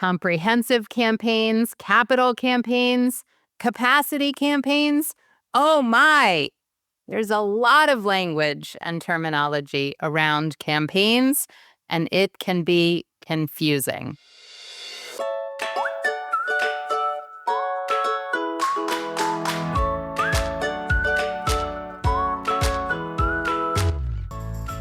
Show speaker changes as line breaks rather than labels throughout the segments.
comprehensive campaigns, capital campaigns, capacity campaigns. Oh my, there's a lot of language and terminology around campaigns, and it can be confusing.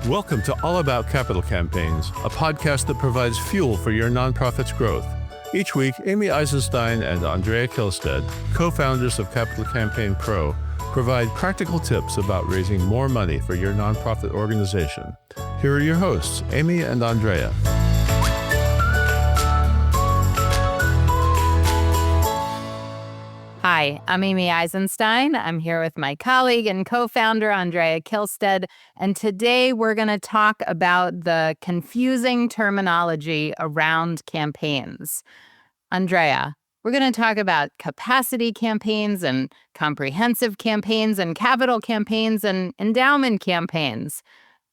Welcome to All About Capital Campaigns, a podcast that provides fuel for your nonprofit's growth. Each week, Amy Eisenstein and Andrea Kihlstedt, co-founders of Capital Campaign Pro, provide practical tips about raising more money for your nonprofit organization. Here are your hosts, Amy and Andrea.
Hi, I'm Amy Eisenstein. I'm here with my colleague and co-founder, Andrea Kihlstedt, and today we're going to talk about the confusing terminology around campaigns. Andrea, we're going to talk about capacity campaigns and comprehensive campaigns and capital campaigns and endowment campaigns.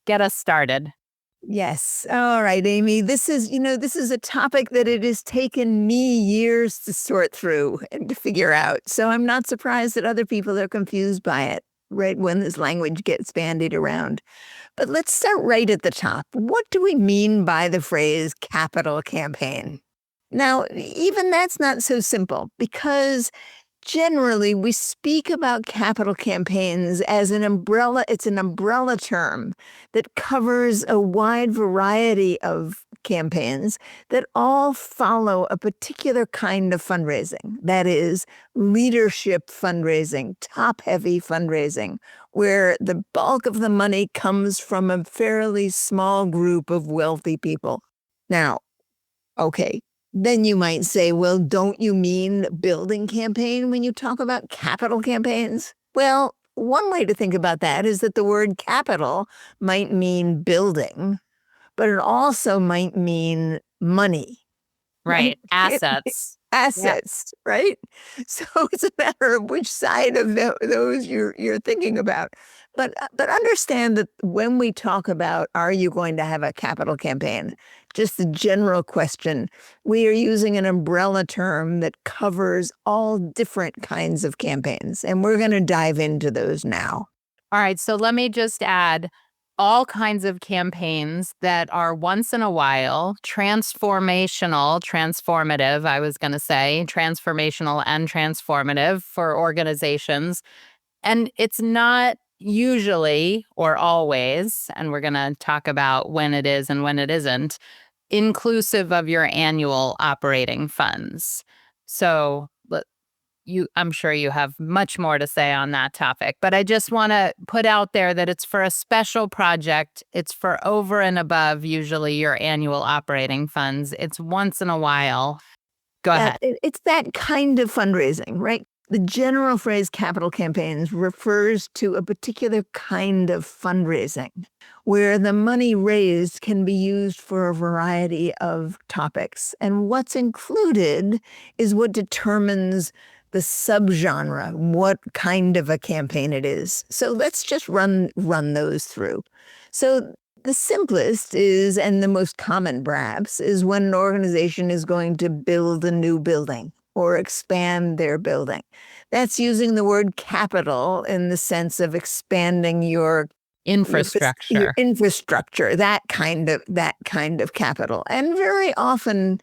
Get us started.
Yes. All right, Amy. This is a topic that it has taken me years to sort through and to figure out. So I'm not surprised that other people are confused by it, right, when this language gets bandied around. But let's start right at the top. What do we mean by the phrase capital campaign? Now, even that's not so simple because generally, we speak about capital campaigns as an umbrella. It's an umbrella term that covers a wide variety of campaigns that all follow a particular kind of fundraising. That is leadership fundraising, top-heavy fundraising, where the bulk of the money comes from a fairly small group of wealthy people. Now, okay. Then you might say, well, don't you mean building campaign when you talk about capital campaigns? Well, one way to think about that is that the word capital might mean building, but it also might mean money.
Right. Assets.
Assets, yeah. Right? So it's a matter of which side of those you're thinking about. But understand that when we talk about, are you going to have a capital campaign? Just the general question, we are using an umbrella term that covers all different kinds of campaigns. And we're going to dive into those now.
All right. So let me just add all kinds of campaigns that are once in a while, transformative, I was going to say, transformational and transformative for organizations. And it's not usually or always, and we're going to talk about when it is and when it isn't, inclusive of your annual operating funds. So I'm sure you have much more to say on that topic, but I just want to put out there that it's for a special project. It's for over and above usually your annual operating funds. It's once in a while. Go ahead.
It's that kind of fundraising, right? The general phrase capital campaigns refers to a particular kind of fundraising where the money raised can be used for a variety of topics. And what's included is what determines the subgenre, what kind of a campaign it is. So let's just run those through. So the simplest is, and the most common perhaps, is when an organization is going to build a new building or expand their building. That's using the word capital in the sense of expanding your
infrastructure.
Your infrastructure, that kind of capital. And very often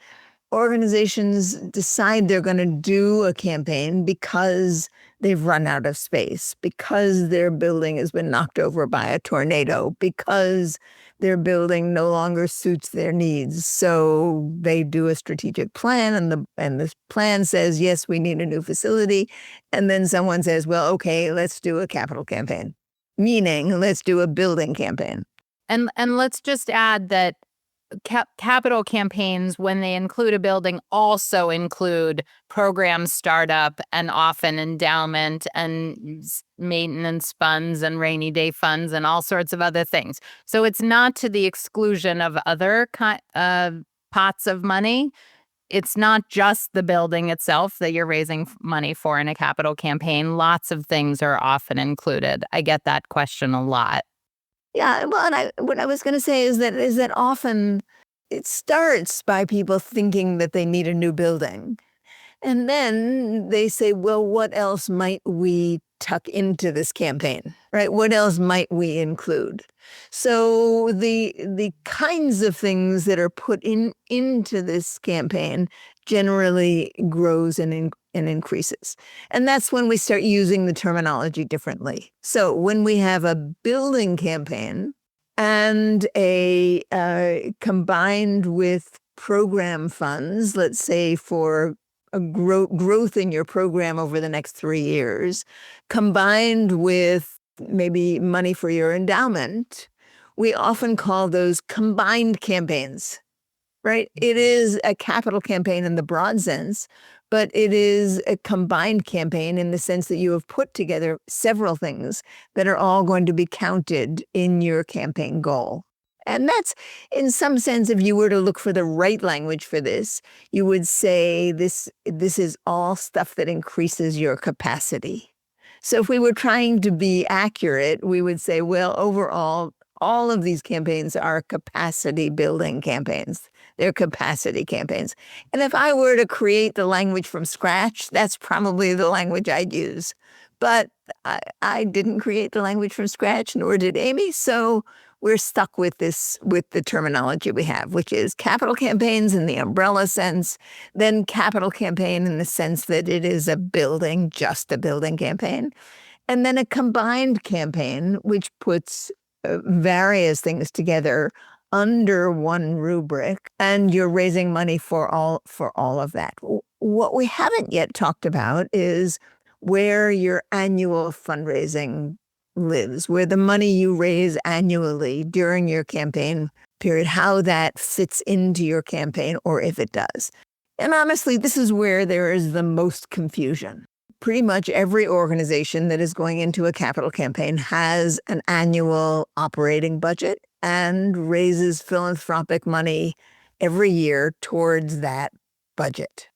organizations decide they're going to do a campaign because they've run out of space, because their building has been knocked over by a tornado, because their building no longer suits their needs. So they do a strategic plan, and the plan says, yes, we need a new facility. And then someone says, well, okay, let's do a capital campaign, meaning let's do a building campaign.
And let's just add that capital campaigns, when they include a building, also include program startup and often endowment and maintenance funds and rainy day funds and all sorts of other things. So it's not to the exclusion of other pots of money. It's not just the building itself that you're raising money for in a capital campaign. Lots of things are often included. I get that question a lot.
Yeah, well, and what I was going to say is that often it starts by people thinking that they need a new building. And then they say, well, what else might we tuck into this campaign, right? What else might we include? So the kinds of things that are put into this campaign generally grows and increases. And that's when we start using the terminology differently. So when we have a building campaign and a combined with program funds, let's say for a growth in your program over the next 3 years, combined with maybe money for your endowment, we often call those combined campaigns, right? It is a capital campaign in the broad sense, but it is a combined campaign in the sense that you have put together several things that are all going to be counted in your campaign goal. And that's, in some sense, if you were to look for the right language for this, you would say this is all stuff that increases your capacity. So if we were trying to be accurate, we would say, well, overall, all of these campaigns are capacity building campaigns. They're capacity campaigns. And if I were to create the language from scratch, that's probably the language I'd use. But I didn't create the language from scratch, nor did Amy. So we're stuck with the terminology we have, which is capital campaigns in the umbrella sense, then capital campaign in the sense that it is a building, just a building campaign, and then a combined campaign, which puts various things together under one rubric, and you're raising money for all of that. What we haven't yet talked about is where your annual fundraising lives, where the money you raise annually during your campaign period, how that fits into your campaign, or if it does. And honestly, this is where there is the most confusion. Pretty much every organization that is going into a capital campaign has an annual operating budget and raises philanthropic money every year towards that budget,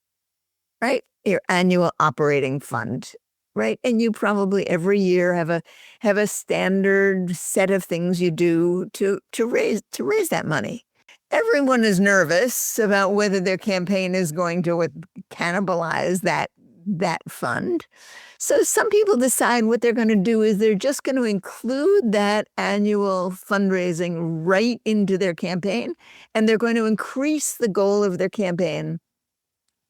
right? Your annual operating fund, right? And you probably every year have a standard set of things you do to raise that money. Everyone is nervous about whether their campaign is going to cannibalize that fund. So some people decide what they're going to do is they're just going to include that annual fundraising right into their campaign, and they're going to increase the goal of their campaign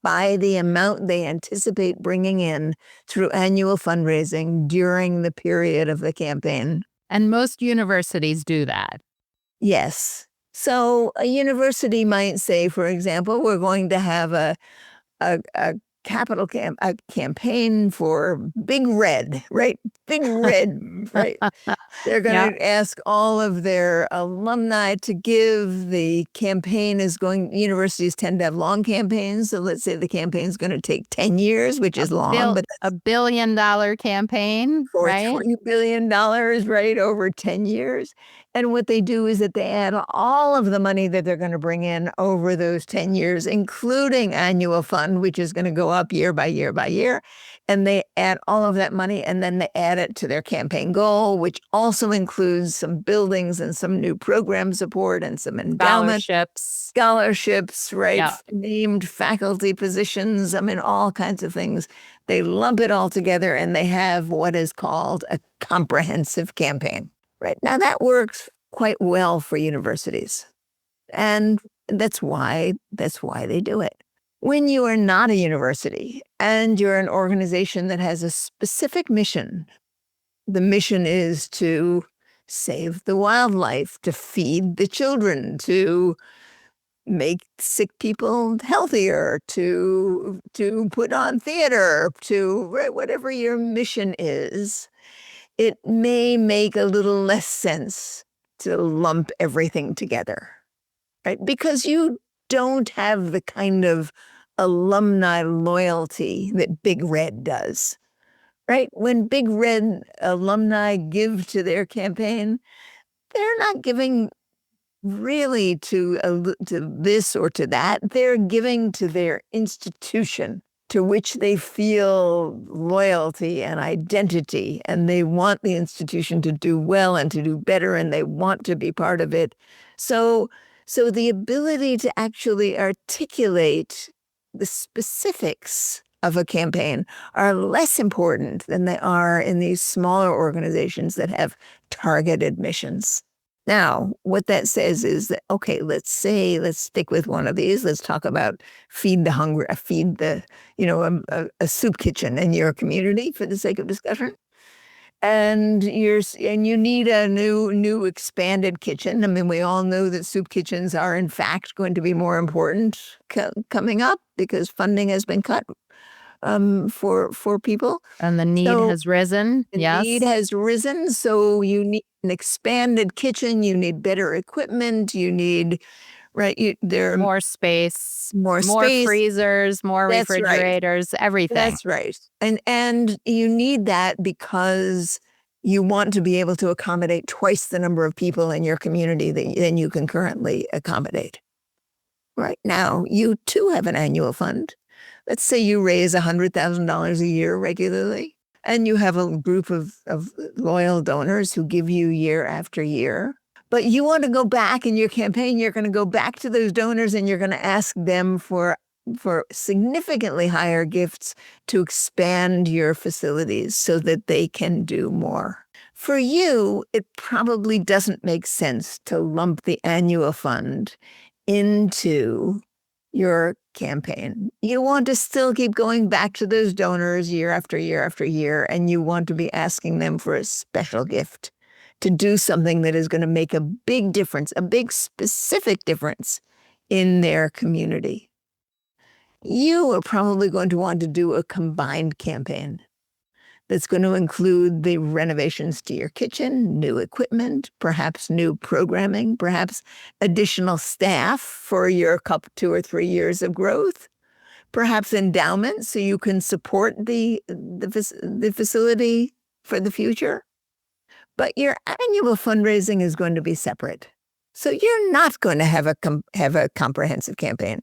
by the amount they anticipate bringing in through annual fundraising during the period of the campaign.
And most universities do that.
Yes. So a university might say, for example, we're going to have a campaign for Big Red, right? Big Red, right? They're going to ask all of their alumni to give. The campaign is universities tend to have long campaigns. So let's say the campaign is going to take 10 years, which is long, but
$1 billion campaign,
for
right?
$20 billion, right, over 10 years. And what they do is that they add all of the money that they're going to bring in over those 10 years, including annual fund, which is going to go up year by year by year. And they add all of that money, and then they add it to their campaign goal, which also includes some buildings and some new program support and some endowment. Scholarships, right?
Yeah.
Named faculty positions. I mean, all kinds of things. They lump it all together, and they have what is called a comprehensive campaign. Right. Now, that works quite well for universities. And that's why they do it. When you are not a university and you're an organization that has a specific mission, the mission is to save the wildlife, to feed the children, to make sick people healthier, to put on theater, right, whatever your mission is, it may make a little less sense to lump everything together, right? Because you don't have the kind of alumni loyalty that Big Red does, right? When Big Red alumni give to their campaign, they're not giving really to this or to that. They're giving to their institution, to which they feel loyalty and identity, and they want the institution to do well and to do better, and they want to be part of it. So So the ability to actually articulate the specifics of a campaign are less important than they are in these smaller organizations that have targeted missions. Now, what that says is that, okay, let's stick with one of these. Let's talk about feed the hungry, a soup kitchen in your community for the sake of discussion. And you need a new expanded kitchen. I mean, we all know that soup kitchens are in fact going to be more important coming up because funding has been cut for people.
And the need
So
has risen.
the
Yes.
need has risen. So you need an expanded kitchen. You need better equipment. You need there are
More space,
more
more
space.
freezers, more
That's right.
refrigerators, everything.
That's right. And you need that because you want to be able to accommodate twice the number of people in your community than you can currently accommodate. Right now, you too have an annual fund. Let's say you raise $100,000 a year regularly, and you have a group of loyal donors who give you year after year. But you want to go back in your campaign, you're going to go back to those donors and you're going to ask them for significantly higher gifts to expand your facilities so that they can do more. For you, it probably doesn't make sense to lump the annual fund into your campaign. You want to still keep going back to those donors year after year after year, and you want to be asking them for a special gift to do something that is going to make a big difference, a big specific difference in their community. You are probably going to want to do a combined campaign that's going to include the renovations to your kitchen, new equipment, perhaps new programming, perhaps additional staff for your 2 or 3 years of growth, perhaps endowment so you can support the facility for the future. But your annual fundraising is going to be separate. So you're not going to have a comprehensive campaign.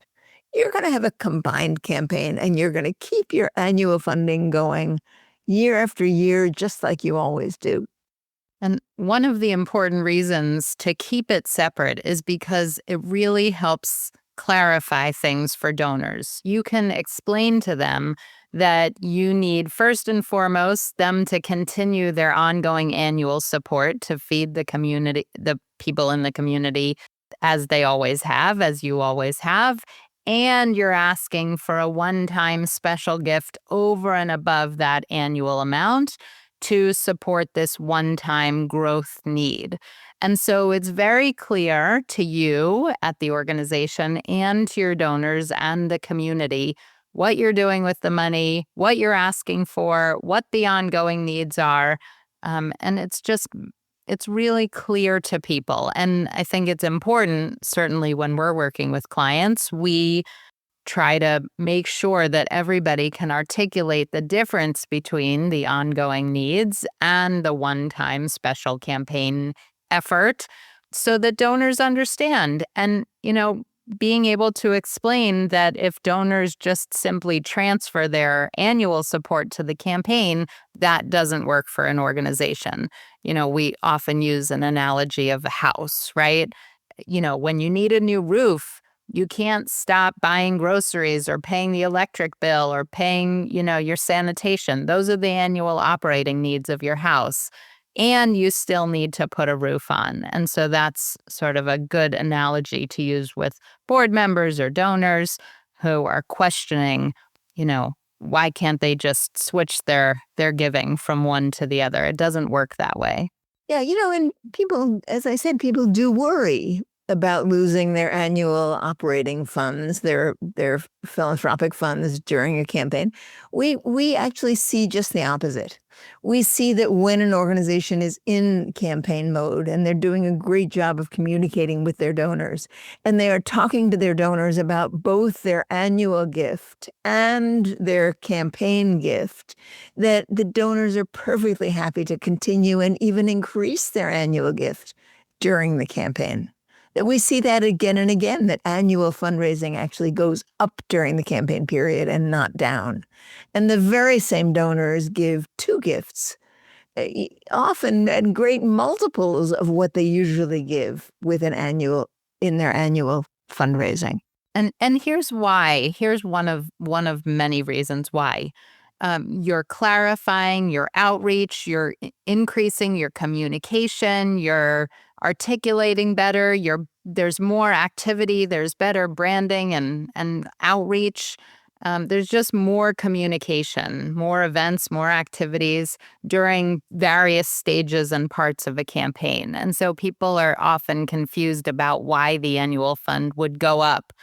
You're going to have a combined campaign, and you're going to keep your annual funding going year after year, just like you always do.
And one of the important reasons to keep it separate is because it really helps clarify things for donors. You can explain to them that you need, first and foremost, them to continue their ongoing annual support to feed the community, the people in the community, as they always have, as you always have. And you're asking for a one-time special gift over and above that annual amount to support this one-time growth need. And so it's very clear to you at the organization and to your donors and the community what you're doing with the money, what you're asking for, what the ongoing needs are. And it's really clear to people. And I think it's important, certainly when we're working with clients, we try to make sure that everybody can articulate the difference between the ongoing needs and the one-time special campaign effort so that donors understand. And, being able to explain that if donors just simply transfer their annual support to the campaign, that doesn't work for an organization. We often use an analogy of a house, right? When you need a new roof, you can't stop buying groceries or paying the electric bill or paying, your sanitation. Those are the annual operating needs of your house. And you still need to put a roof on. And so that's sort of a good analogy to use with board members or donors who are questioning, why can't they just switch their giving from one to the other? It doesn't work that way.
Yeah, and people, as I said, people do worry about losing their annual operating funds, their philanthropic funds during a campaign. We actually see just the opposite. We see that when an organization is in campaign mode and they're doing a great job of communicating with their donors, and they are talking to their donors about both their annual gift and their campaign gift, that the donors are perfectly happy to continue and even increase their annual gift during the campaign. That we see that again and again, that annual fundraising actually goes up during the campaign period and not down. And the very same donors give 2 gifts, often at great multiples of what they usually give with an annual in their annual fundraising.
And here's why. Here's one of many reasons why. You're clarifying your outreach, you're increasing your communication, you're articulating better, there's more activity, there's better branding and outreach. There's just more communication, more events, more activities during various stages and parts of a campaign. And so people are often confused about why the annual fund would go up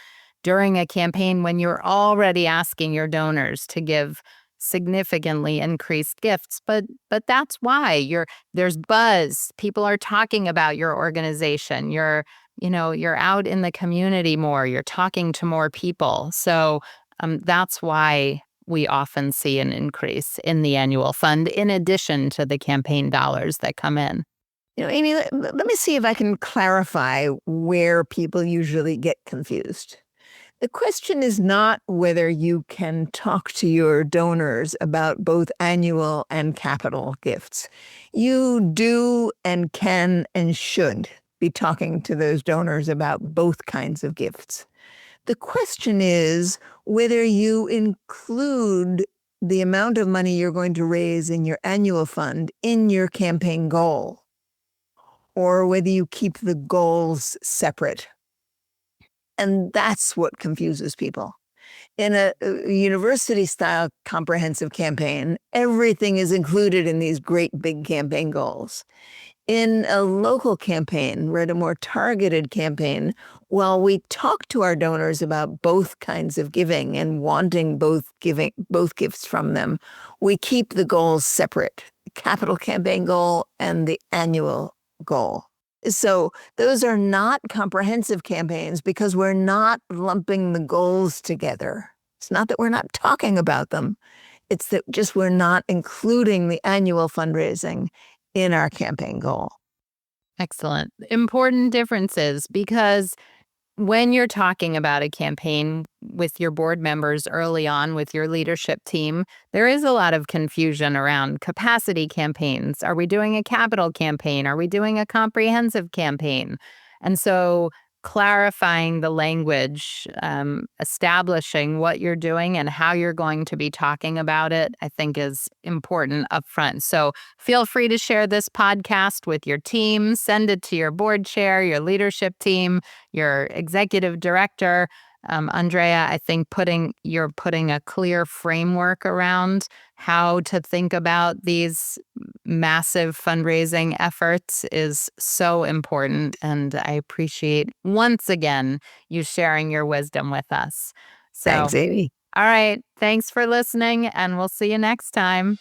during a campaign when you're already asking your donors to give significantly increased gifts. But that's why there's buzz. People are talking about your organization. You're out in the community more. You're talking to more people. So that's why we often see an increase in the annual fund in addition to the campaign dollars that come in.
Amy, let me see if I can clarify where people usually get confused. The question is not whether you can talk to your donors about both annual and capital gifts. You do and can and should be talking to those donors about both kinds of gifts. The question is whether you include the amount of money you're going to raise in your annual fund in your campaign goal, or whether you keep the goals separate. And that's what confuses people. In a university-style comprehensive campaign, everything is included in these great big campaign goals. In a local campaign, or a more targeted campaign, while we talk to our donors about both kinds of giving and wanting both gifts from them, we keep the goals separate, the capital campaign goal and the annual goal. So those are not comprehensive campaigns because we're not lumping the goals together. It's not that we're not talking about them. It's that just we're not including the annual fundraising in our campaign goal.
Excellent. Important differences, because when you're talking about a campaign with your board members early on with your leadership team, there is a lot of confusion around capacity campaigns. Are we doing a capital campaign? Are we doing a comprehensive campaign? And so clarifying the language, establishing what you're doing and how you're going to be talking about it, I think is important upfront. So feel free to share this podcast with your team, send it to your board chair, your leadership team, your executive director. Andrea, I think you're putting a clear framework around how to think about these massive fundraising efforts is so important. And I appreciate once again you sharing your wisdom with us. So,
thanks, Amy.
All right. Thanks for listening, and we'll see you next time.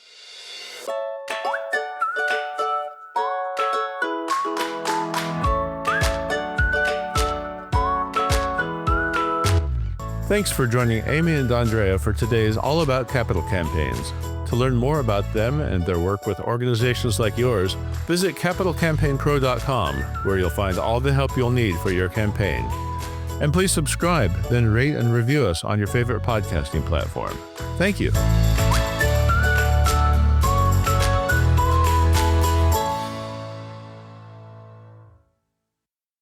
Thanks for joining Amy and Andrea for today's All About Capital Campaigns. To learn more about them and their work with organizations like yours, visit capitalcampaignpro.com, where you'll find all the help you'll need for your campaign. And please subscribe, then rate and review us on your favorite podcasting platform. Thank you.